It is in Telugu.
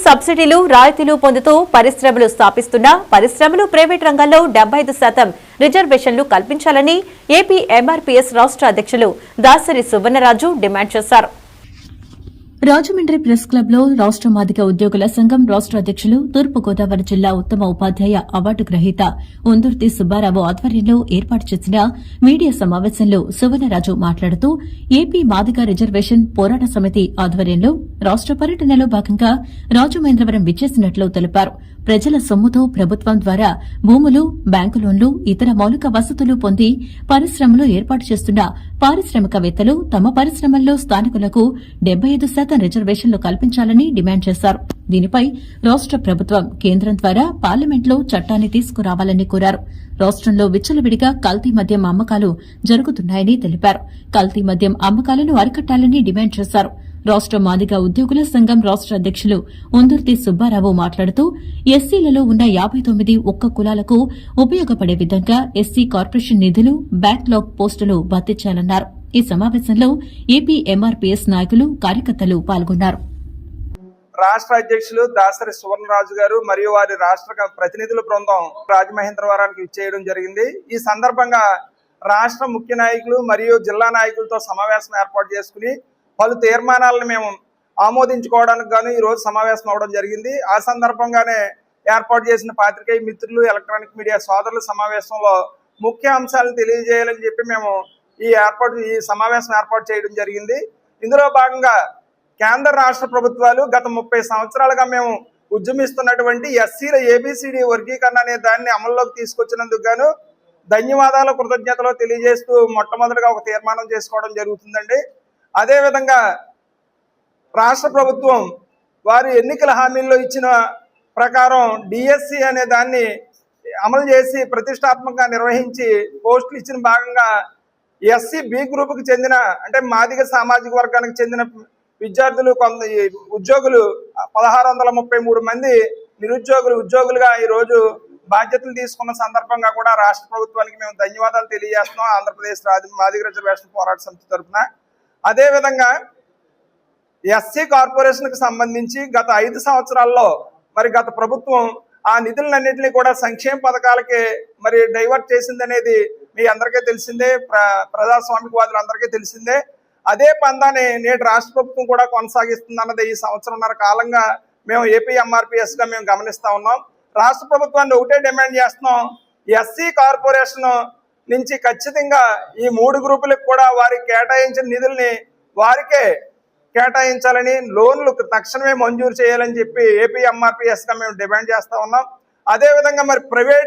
సబ్సిడీలు రాయితీలు పొందుతూ పరిశ్రమలు స్థాపిస్తున్నా పరిశ్రమలు ప్రైవేట్ రంగాల్లో 75% రిజర్వేషన్లు కల్పించాలని ఏపీ ఎంఆర్పీఎస్ రాష్ట్ర అధ్యక్షులు దాసరి సువర్ణరాజు డిమాండ్ చేశారు. రాజమండ్రి ప్రెస్ క్లబ్ లో రాష్ట్ర మాదిగ ఉద్యోగుల సంఘం రాష్ట్ర అధ్యక్షులు తూర్పుగోదావరి జిల్లా ఉత్తమ ఉపాధ్యాయ అవార్డు గ్రహీత ఉందుర్తి సుబ్బారావు ఆధ్వర్యంలో ఏర్పాటు చేసిన మీడియా సమావేశంలో సువర్ణరాజు మాట్లాడుతూ ఏపీ మాదిగ రిజర్వేషన్ పోరాట సమితి ఆధ్వర్యంలో రాష్ట్ర పర్యటనలో భాగంగా రాజమహేంద్రవరం విచ్చేసినట్లు తెలిపారు. ప్రజల సొమ్ముతో ప్రభుత్వం ద్వారా భూములు, బ్యాంకు లోన్లు, ఇతర మౌలిక వసతులు పొంది పరిశ్రమలు ఏర్పాటు చేస్తున్న పారిశ్రామికవేత్తలు తమ పరిశ్రమల్లో స్థానికులకు 75% రిజర్వేషన్లు కల్పించాలని డిమాండ్ చేశారు. దీనిపై రాష్ట్ర ప్రభుత్వం కేంద్రం ద్వారా పార్లమెంట్లో చట్టాన్ని తీసుకురావాలని కోరారు. రాష్ట్రంలో విచ్చలవిడిగా కల్తీ మద్యం అమ్మకాలు జరుగుతున్నాయని తెలిపారు. కల్తీ మద్యం అమ్మకాలను అరికట్టాలని డిమాండ్ చేశారు. రాష్ట్ర మాదిగ ఉద్యోగుల సంఘం రాష్ట్ర అధ్యక్షులు ఉందుర్తి సుబ్బారావు మాట్లాడుతూ ఎస్సీలలో ఉన్న 59 ఒక్క కులాలకు ఉపయోగపడే విధంగా ఎస్సీ కార్పొరేషన్ నిధులు, బ్యాక్లాగ్ పోస్టులు భర్తీ చేయాలన్నారు. ఈ సమావేశంలో ఏపీ ఎంఆర్పీఎస్ నాయకులు, కార్యకర్తలు పాల్గొన్నారు. రాష్ట్ర అధ్యక్షులు దాసరి సువర్ణరాజు గారు మరియు వారి రాష్ట్ర ప్రతినిధుల బృందం రాజమహేంద్రవరానికి ఇచ్చేయడం జరిగింది. ఈ సందర్భంగా రాష్ట్ర ముఖ్య నాయకులు మరియు జిల్లా నాయకులతో సమావేశం ఏర్పాటు చేసుకుని పలు తీర్మానాలను మేము ఆమోదించుకోవడానికి గాను ఈ రోజు సమావేశం అవడం జరిగింది. ఆ సందర్భంగానే ఏర్పాటు చేసిన పాత్రికేయ మిత్రులు, ఎలక్ట్రానిక్ మీడియా సోదరుల సమావేశంలో ముఖ్య అంశాలను తెలియజేయాలని చెప్పి మేము ఈ సమావేశం ఏర్పాటు చేయడం జరిగింది. ఇందులో భాగంగా కేంద్ర రాష్ట్ర ప్రభుత్వాలు గత 30 సంవత్సరాలుగా మేము ఉద్యమిస్తున్నటువంటి ఎస్సీల ఏబిసిడి వర్గీకరణ అనే దాన్ని అమల్లోకి తీసుకొచ్చినందుకు గాను ధన్యవాదాలు, కృతజ్ఞతలు తెలియజేస్తూ మొట్టమొదటిగా ఒక తీర్మానం చేసుకోవడం జరుగుతుందండి. అదేవిధంగా రాష్ట్ర ప్రభుత్వం వారి ఎన్నికల హామీల్లో ఇచ్చిన ప్రకారం డిఎస్సి అనే దాన్ని అమలు చేసి ప్రతిష్టాత్మకంగా నిర్వహించి పోస్టులు ఇచ్చిన భాగంగా ఎస్సీ బి గ్రూపుకి చెందిన అంటే మాదిగ సామాజిక వర్గానికి చెందిన విద్యార్థులు ఉద్యోగులు 1633 మంది ఉద్యోగులుగా ఈరోజు బాధ్యతలు తీసుకున్న సందర్భంగా కూడా రాష్ట్ర ప్రభుత్వానికి మేము ధన్యవాదాలు తెలియజేస్తున్నాం ఆంధ్రప్రదేశ్ మాదిగ రిజర్వేషన్ పోరాట సమితి తరఫున. అదేవిధంగా ఎస్సీ కార్పొరేషన్కి సంబంధించి గత 5 సంవత్సరాల్లో గత ప్రభుత్వం ఆ నిధులన్నింటినీ కూడా సంక్షేమ పథకాలకి డైవర్ట్ చేసిందనేది మీ అందరికీ తెలిసిందే, ప్రజాస్వామికవాదులందరికీ తెలిసిందే. అదే పందాన్ని నేటి రాష్ట్ర ప్రభుత్వం కూడా కొనసాగిస్తుందన్నది ఈ సంవత్సరంన్నర కాలంగా మేము ఏపీ ఎంఆర్పీఎస్గా మేము గమనిస్తూ ఉన్నాం. రాష్ట్ర ప్రభుత్వాన్ని ఒకటే డిమాండ్ చేస్తున్నాం, ఎస్సీ కార్పొరేషన్ నుంచి ఖచ్చితంగా ఈ 3 గ్రూపులకు కూడా వారికి కేటాయించిన నిధుల్ని వారికే కేటాయించాలని, లోన్లు తక్షణమే మంజూరు చేయాలని చెప్పి ఏపీ ఎంఆర్పీఎస్గా మేము డిమాండ్ చేస్తూ ఉన్నాం. అదేవిధంగా ప్రైవేట్